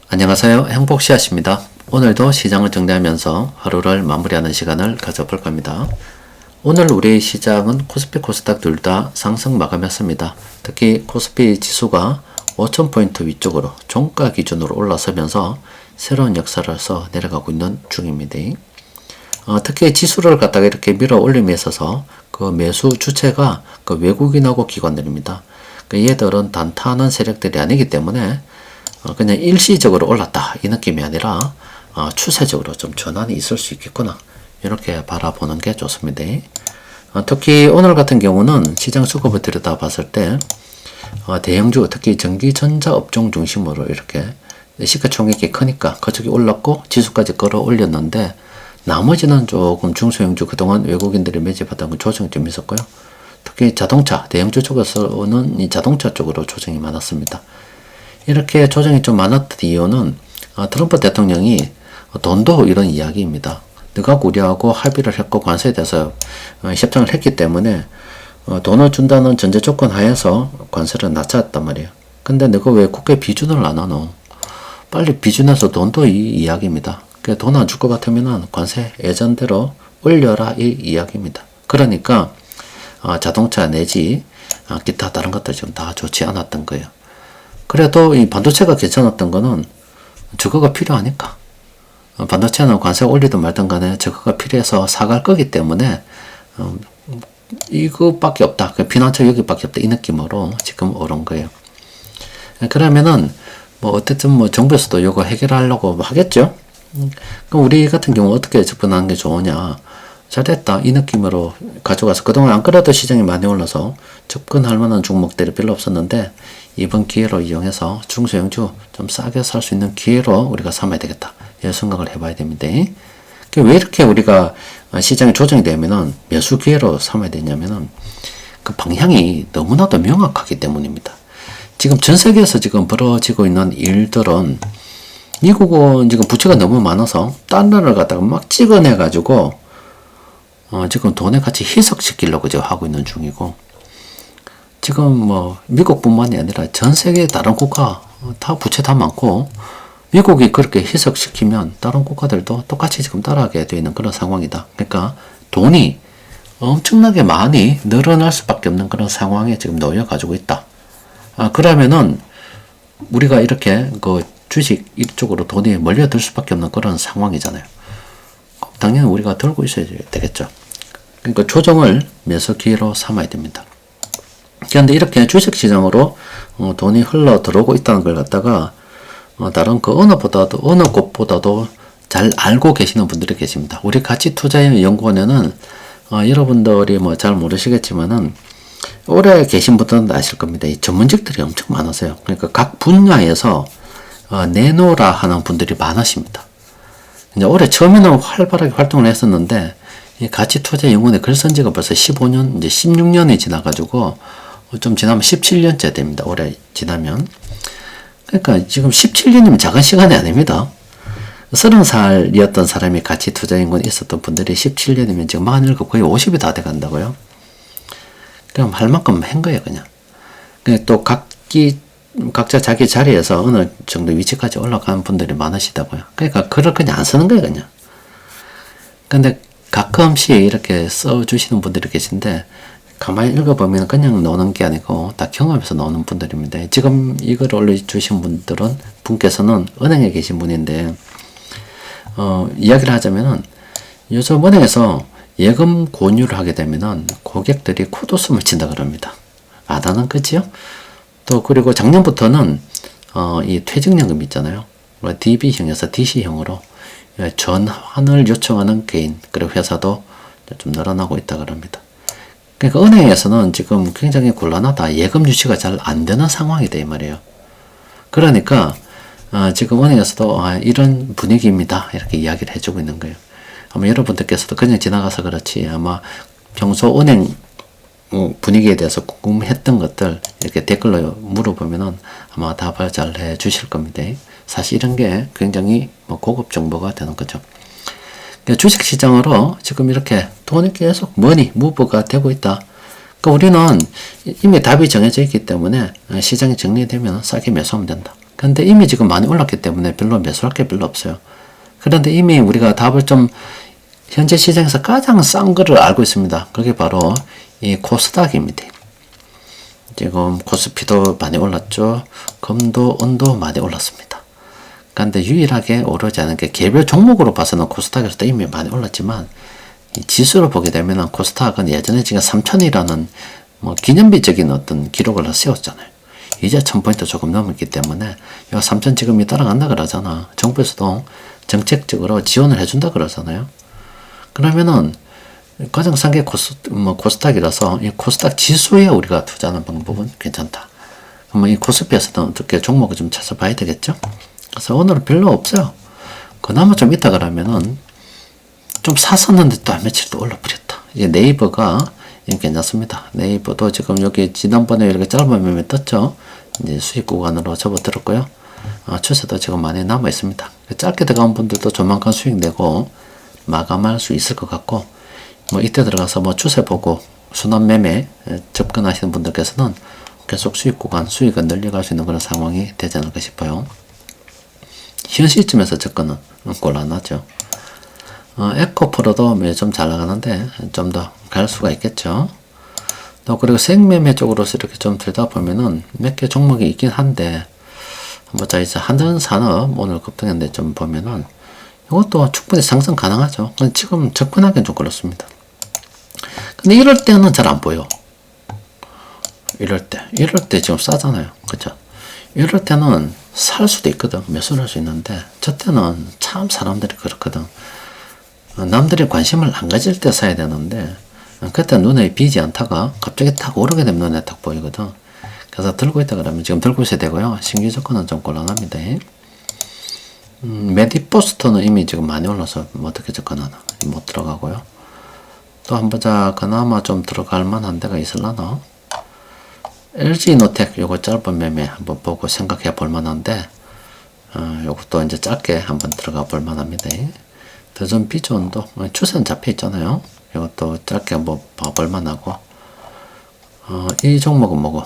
안녕하세요. 행복씨앗입니다. 오늘도 시장을 정리하면서 하루를 마무리하는 시간을 가져볼 겁니다. 오늘 우리 시장은 코스피 코스닥 둘 다 상승 마감했습니다. 특히 코스피 지수가 5000포인트 위쪽으로 종가 기준으로 올라서면서 새로운 역사를 써 내려가고 있는 중입니다. 특히 지수를 갖다가 이렇게 밀어 올림에 있어서 그 매수 주체가 그 외국인하고 기관들입니다. 얘들은 단타하는 세력들이 아니기 때문에 그냥 일시적으로 올랐다 이 느낌이 아니라 추세적으로 좀 전환이 있을 수 있겠구나 이렇게 바라보는 게 좋습니다. 특히 오늘 같은 경우는 시장 수급을 들여다 봤을 때 대형주 특히 전기전자 업종 중심으로 이렇게 시가총액이 크니까 그쪽이 올랐고 지수까지 끌어올렸는데 나머지는 조금 중소형주 그동안 외국인들이 매집하던 그 조정이 좀 있었고요. 특히 자동차 대형주 쪽에서는 이 자동차 쪽으로 조정이 많았습니다. 이렇게 조정이 좀 많았던 이유는 트럼프 대통령이 돈도 이런 이야기입니다. 너가 우리하고 합의를 했고 관세에 대해서 협정을 했기 때문에 돈을 준다는 전제 조건 하에서 관세를 낮췄단 말이에요. 근데 너가 왜 국회 비준을 안 하노? 빨리 비준해서 돈도 이 이야기입니다. 돈 안 줄 것 같으면 관세 예전대로 올려라 이 이야기입니다. 그러니까 자동차 내지 기타 다른 것들 좀 다 좋지 않았던 거예요. 그래도 이 반도체가 괜찮았던 거는 저거가 필요하니까. 반도체는 관세 올리든 말든 간에 저거가 필요해서 사갈 거기 때문에 이거밖에 없다. 피난처 여기밖에 없다. 이 느낌으로 지금 오른 거예요. 그러면은 뭐 어쨌든 뭐 정부에서도 이거 해결하려고 하겠죠. 그럼 우리 같은 경우 어떻게 접근하는 게 좋으냐. 잘됐다 이 느낌으로 가져가서 그동안 안 그래도 시장이 많이 올라서 접근할 만한 종목들이 별로 없었는데 이번 기회로 이용해서 중소형주 좀 싸게 살 수 있는 기회로 우리가 삼아야 되겠다 이런 생각을 해봐야 됩니다. 왜 이렇게 우리가 시장이 조정이 되면은 매수 기회로 삼아야 되냐면은 그 방향이 너무나도 명확하기 때문입니다. 지금 전 세계에서 지금 벌어지고 있는 일들은 미국은 지금 부채가 너무 많아서 달러를 갖다가 막 찍어내 가지고 지금 돈의 가치 희석시키려고 지금 하고 있는 중이고, 지금 뭐 미국뿐만이 아니라 전 세계 다른 국가 다 부채 다 많고 미국이 그렇게 희석시키면 다른 국가들도 똑같이 지금 따라하게 되어 있는 그런 상황이다. 그러니까 돈이 엄청나게 많이 늘어날 수밖에 없는 그런 상황에 지금 놓여 가지고 있다. 그러면은 우리가 이렇게 그 주식 이쪽으로 돈이 몰려들 수밖에 없는 그런 상황이잖아요. 당연히 우리가 들고 있어야 되겠죠. 그러니까 조정을 매수 기회로 삼아야 됩니다. 그런데 이렇게 주식시장으로 돈이 흘러 들어오고 있다는 걸 갖다가 다른 그 어느 곳보다도 잘 알고 계시는 분들이 계십니다. 우리 가치투자연구원에는 여러분들이 뭐 잘 모르시겠지만은 오래 계신 분들은 아실 겁니다. 이 전문직들이 엄청 많으세요. 그러니까 각 분야에서 내놓으라 하는 분들이 많으십니다. 이제 올해 처음에는 활발하게 활동을 했었는데 이 가치투자연구원에 글 쓴 지가 벌써 15년, 이제 16년이 지나가지고 좀 지나면 17년째 됩니다. 올해 지나면. 그러니까 지금 17년이면 작은 시간이 아닙니다. 30살이었던 사람이 가치투자연구원에 있었던 분들이 17년이면 지금 47, 거의 50이 다 돼간다고요. 그럼 할 만큼 한 거예요, 그냥. 또 각자 자기 자리에서 어느 정도 위치까지 올라가는 분들이 많으시다고요. 그러니까 글을 그냥 안 쓰는 거예요, 그냥. 근데 가끔씩 이렇게 써주시는 분들이 계신데 가만히 읽어보면 그냥 노는 게 아니고 다 경험해서 노는 분들입니다. 지금 이걸 올려주신 분께서는 은행에 계신 분인데 이야기를 하자면은 요즘 은행에서 예금 권유를 하게 되면은 고객들이 코웃음을 친다 그럽니다. 안 하는 거지요? 또 그리고 작년부터는 이 퇴직연금 있잖아요. DB형에서 DC형으로 전환을 요청하는 개인 그리고 회사도 좀 늘어나고 있다 그럽니다. 그러니까 은행에서는 지금 굉장히 곤란하다. 예금 유치가 잘 안 되는 상황이다 이 말이에요. 그러니까 지금 은행에서도 이런 분위기입니다. 이렇게 이야기를 해주고 있는 거예요. 아마 여러분들께서도 그냥 지나가서 그렇지 아마 평소 은행 분위기에 대해서 궁금했던 것들 이렇게 댓글로 물어보면은 아마 답을 잘 해주실 겁니다. 사실 이런 게 굉장히 고급 정보가 되는 거죠. 주식시장으로 지금 이렇게 돈이 계속 무브가 되고 있다. 그러니까 우리는 이미 답이 정해져 있기 때문에 시장이 정리되면 싸게 매수하면 된다. 근데 이미 지금 많이 올랐기 때문에 별로 매수할 게 별로 없어요. 그런데 이미 우리가 답을 좀 현재 시장에서 가장 싼 거를 알고 있습니다. 그게 바로 이 코스닥입니다. 지금 코스피도 많이 올랐죠. 금도 은도 많이 올랐습니다. 그런데 유일하게 오르지 않은 게 개별 종목으로 봐서는 코스닥에서도 이미 많이 올랐지만 이 지수로 보게 되면 코스닥은 예전에 지금 3000이라는 뭐 기념비적인 어떤 기록을 세웠잖아요. 이제 1000포인트 조금 넘었기 때문에 이 3000 지금이 따라간다 그러잖아. 정부에서도 정책적으로 지원을 해준다 그러잖아요. 그러면은 가장 싼 게 코스닥이라서 이 코스닥 지수에 우리가 투자하는 방법은 괜찮다. 그러면 이 코스피에서는 어떻게 종목을 좀 찾아봐야 되겠죠? 그래서 오늘은 별로 없어요. 그나마 좀 있다 그러면은 좀 샀었는데 또 한 며칠 또 올라버렸다. 이제 네이버가 괜찮습니다. 네이버도 지금 여기 지난번에 이렇게 짧은 매매 떴죠. 이제 수익 구간으로 접어들었고요. 추세도 지금 많이 남아 있습니다. 짧게 들어간 분들도 조만간 수익 내고 마감할 수 있을 것 같고, 뭐 이때 들어가서 뭐 추세 보고 순환 매매 접근하시는 분들께서는 계속 수익 구간 수익을 늘려갈 수 있는 그런 상황이 되지 않을까 싶어요. 현 시점에서 접근은 곤란하죠. 에코프로도 좀 잘 나가는데 좀 더 갈 수가 있겠죠. 또 그리고 생매매 쪽으로서 이렇게 좀 들다 보면은 몇 개 종목이 있긴 한데, 뭐 자 이제 한전산업 오늘 급등했는데 좀 보면은 이것도 충분히 상승 가능하죠. 근데 지금 접근하기는 좀 그렇습니다. 근데 이럴 때는 잘 안 보여. 이럴 때 지금 싸잖아요. 그죠? 이럴 때는 살 수도 있거든. 매수를 할 수 있는데, 저 때는 참 사람들이 그렇거든. 남들이 관심을 안 가질 때 사야 되는데, 그때 눈에 띄지 않다가 갑자기 탁 오르게 되면 눈에 딱 보이거든. 그래서 들고 있다 그러면 지금 들고 있어야 되고요. 신규 조건은 좀 곤란합니다. 메디포스터는 이미 지금 많이 올라서 어떻게 접근하나 못 들어가고요. 또 한번 자 그나마 좀 들어갈 만한 데가 있을라나. LG노텍 요거 짧은 매매 한번 보고 생각해 볼 만한데, 요것도 이제 짧게 한번 들어가 볼 만합니다. 더전 비전도 추세는 잡혀 있잖아요. 이것도 짧게 한번 봐볼 만하고, 이 종목은 뭐고,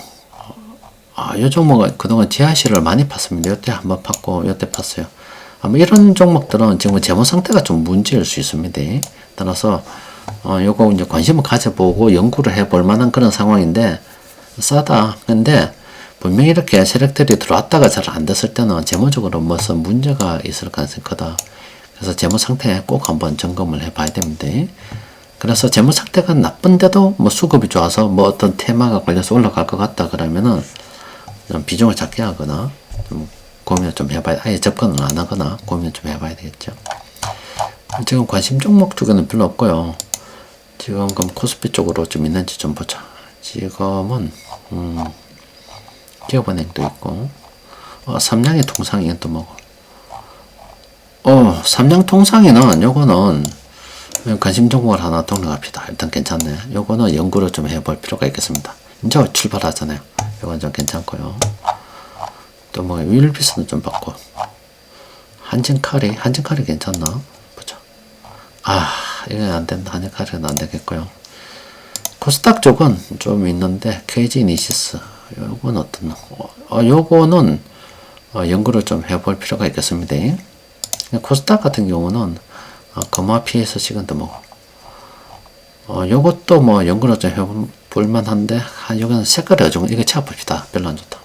이 종목은 그동안 지하실을 많이 팠습니다. 요때 한번 팠고 요때 팠어요. 아마 이런 종목들은 지금 재무 상태가 좀 문제일 수 있습니다. 따라서 요거 이제 관심을 가져보고 연구를 해볼 만한 그런 상황인데, 싸다. 근데 분명히 이렇게 세력들이 들어왔다가 잘 안 됐을 때는 재무적으로 무슨 문제가 있을 가능성이 크다. 그래서 재무 상태 꼭 한번 점검을 해봐야 됩니다. 그래서 재무 상태가 나쁜데도 뭐 수급이 좋아서 뭐 어떤 테마가 걸려서 올라갈 것 같다 그러면은 좀 비중을 작게 하거나 좀 고민을 좀 해봐야, 아예 접근을 안 하거나 고민을 좀 해봐야 되겠죠. 지금 관심 종목 쪽에는 별로 없고요. 지금 그럼 코스피 쪽으로 좀 있는지 좀 보자. 지금은 기업은행도 있고, 삼양의 통상이는 또 뭐고, 삼양 통상이는 요거는 관심 종목을 하나 등록합시다. 일단 괜찮네. 요거는 연구를 좀 해볼 필요가 있겠습니다. 이제 출발하잖아요. 요건 좀 괜찮고요. 또 뭐 윌비스는 좀 받고, 한진카리 괜찮나? 보자. 이건 안 된다. 한진카리는 안 되겠고요. 코스닥 쪽은 좀 있는데, KG니시스 요건 어떤 요거는 연구를 좀 해볼 필요가 있겠습니다. 코스닥 같은 경우는 거마 피해서 시간도 뭐고, 요것도 뭐 연구를 좀 해볼 만한데, 여기는 색깔이 어중, 이거 채워봅시다. 별로 안 좋다.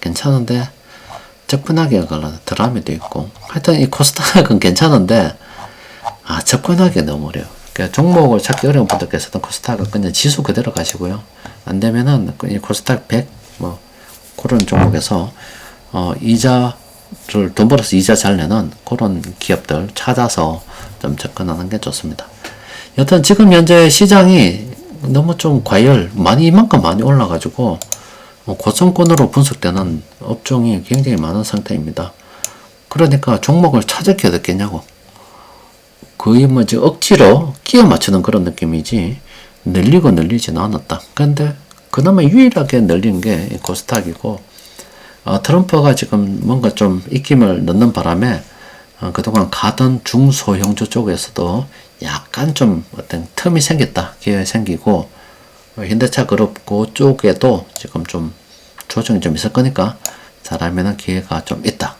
괜찮은데 접근하기가 걸려. 드라미도 있고, 하여튼 이 코스닥은 괜찮은데 접근하기 너무 어려워. 그러니까 종목을 찾기 어려운 분들께서는 코스닥은 그냥 지수 그대로 가시고요. 안 되면은 이 코스닥 100 뭐 그런 종목에서 이자를 돈 벌어서 이자 잘 내는 그런 기업들 찾아서 좀 접근하는 게 좋습니다. 여튼 지금 현재 시장이 너무 좀 이만큼 많이 올라가지고 고점권으로 분석되는 업종이 굉장히 많은 상태입니다. 그러니까 종목을 찾을 게 어딨겠냐고. 거의 뭐 이제 억지로 끼워 맞추는 그런 느낌이지 늘리지는 않았다. 근데 그나마 유일하게 늘린 게 코스닥이고, 트럼프가 지금 뭔가 좀 입김을 넣는 바람에 그동안 가던 중소형주 쪽에서도 약간 좀 어떤 틈이 생겼다. 기회가 생기고, 현대차 그룹 그쪽에도 지금 좀 조정이 좀 있을 거니까 잘하면은 기회가 좀 있다.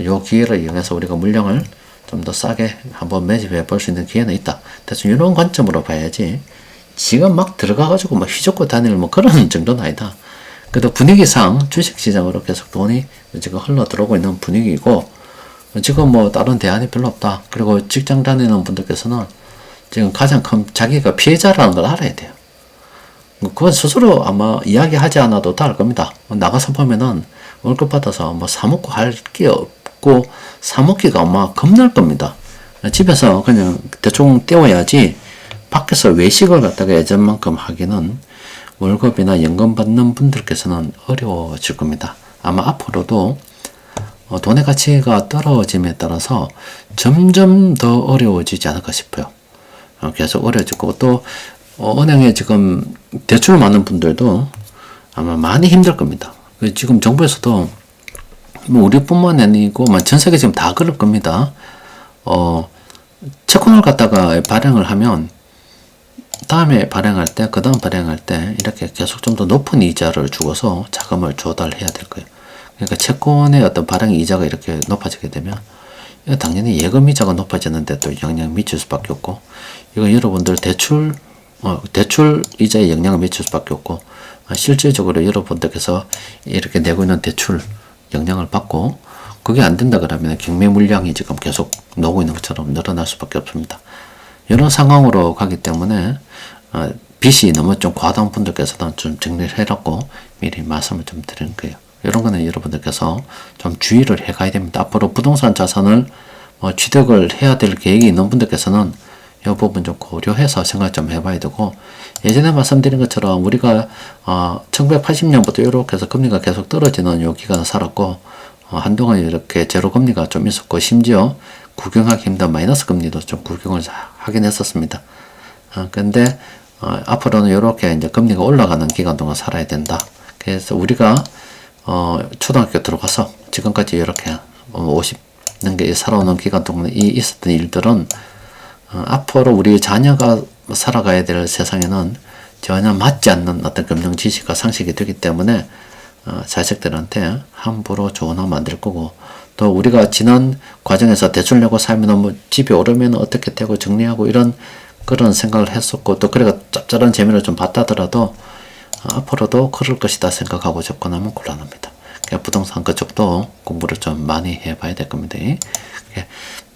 요 기회를 이용해서 우리가 물량을 좀 더 싸게 한번 매집해 볼 수 있는 기회는 있다. 대충 이런 관점으로 봐야지 지금 막 들어가가지고 막 휘젓고 다닐 뭐 그런 정도는 아니다. 그래도 분위기상 주식시장으로 계속 돈이 지금 흘러 들어오고 있는 분위기고, 지금 뭐 다른 대안이 별로 없다. 그리고 직장 다니는 분들께서는 지금 가장 큰 자기가 피해자라는 걸 알아야 돼요. 그건 스스로 아마 이야기하지 않아도 다 알 겁니다. 나가서 보면은 월급 받아서 뭐 사먹고 할 게 없고 사먹기가 아마 겁날 겁니다. 집에서 그냥 대충 때워야지 밖에서 외식을 갖다가 예전만큼 하기는 월급이나 연금 받는 분들께서는 어려워질 겁니다. 아마 앞으로도 돈의 가치가 떨어짐에 따라서 점점 더 어려워지지 않을까 싶어요. 계속 어려워질 거고, 또 은행에 지금 대출 많은 분들도 아마 많이 힘들 겁니다. 지금 정부에서도 뭐 우리뿐만 아니고 전 세계 지금 다 그럴 겁니다. 채권을 갖다가 발행을 하면 다음에 발행할 때, 그 다음 발행할 때 이렇게 계속 좀 더 높은 이자를 주고서 자금을 조달해야 될 거예요. 그러니까 채권의 어떤 발행 이자가 이렇게 높아지게 되면 당연히 예금 이자가 높아지는데 또 영향을 미칠 수밖에 없고, 이건 여러분들 대출 이자에 영향을 미칠 수밖에 없고, 실질적으로 여러분들께서 이렇게 내고 있는 대출 영향을 받고, 그게 안 된다 그러면 경매 물량이 지금 계속 나오고 있는 것처럼 늘어날 수밖에 없습니다. 이런 상황으로 가기 때문에 빚이 너무 좀 과다한 분들께서는 좀 정리를 해라고 미리 말씀을 좀 드리는 거예요. 이런 거는 여러분들께서 좀 주의를 해 가야 됩니다. 앞으로 부동산 자산을 취득을 해야 될 계획이 있는 분들께서는 이 부분 좀 고려해서 생각 좀 해봐야 되고, 예전에 말씀드린 것처럼 우리가 1980년부터 이렇게 해서 금리가 계속 떨어지는 요 기간을 살았고, 한동안 이렇게 제로 금리가 좀 있었고, 심지어 구경하기 힘든 마이너스 금리도 좀 구경을 하긴 했었습니다. 근데 앞으로는 이렇게 이제 금리가 올라가는 기간 동안 살아야 된다. 그래서 우리가 초등학교 들어가서 지금까지 이렇게 50년계 살아오는 기간 동안 있었던 일들은 앞으로 우리 자녀가 살아가야 될 세상에는 전혀 맞지 않는 어떤 금융 지식과 상식이 되기 때문에 자식들한테 함부로 조언하면 안 될 거고, 또 우리가 지난 과정에서 대출 내고 살면 뭐 집이 오르면 어떻게 되고 정리하고 이런 그런 생각을 했었고, 또 그래가 짭짤한 재미를 좀 봤다더라도 앞으로도 그럴 것이다 생각하고 접근하면 곤란합니다. 그러니까 부동산 그쪽도 공부를 좀 많이 해봐야 될 겁니다.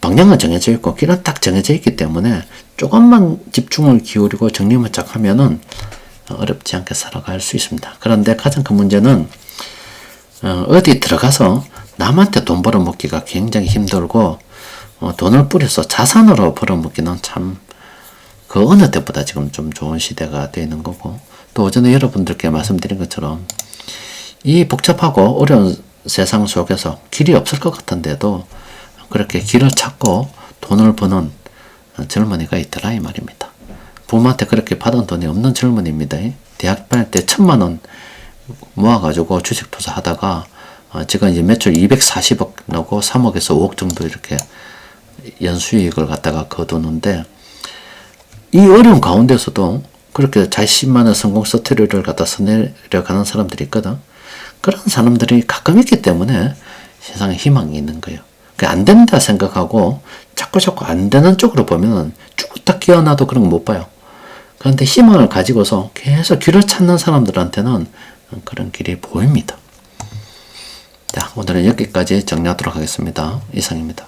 방향은 정해져 있고 길은 딱 정해져 있기 때문에 조금만 집중을 기울이고 정리만 쫙 하면은 어렵지 않게 살아갈 수 있습니다. 그런데 가장 큰 문제는 어디 들어가서 남한테 돈 벌어먹기가 굉장히 힘들고, 돈을 뿌려서 자산으로 벌어먹기는 참 그 어느 때보다 지금 좀 좋은 시대가 되는 거고, 또 전에 여러분들께 말씀드린 것처럼 이 복잡하고 어려운 세상 속에서 길이 없을 것 같은데도 그렇게 길을 찾고 돈을 버는 젊은이가 있더라 이 말입니다. 부모한테 그렇게 받은 돈이 없는 젊은이입니다. 대학 다닐 때 1,000만 원 모아가지고 주식 투자하다가 지금 이제 매출 240억 나고 3억에서 5억 정도 이렇게 연수익을 갖다가 거두는데, 이 어려운 가운데서도 그렇게 자신만의 성공 스토리를 갖다 써내려가는 사람들이 있거든. 그런 사람들이 가끔 있기 때문에 세상에 희망이 있는 거예요. 안 된다 생각하고 자꾸 안 되는 쪽으로 보면 쭉 끼어나도 그런 거 못 봐요. 그런데 희망을 가지고서 계속 길을 찾는 사람들한테는 그런 길이 보입니다. 자, 오늘은 여기까지 정리하도록 하겠습니다. 이상입니다.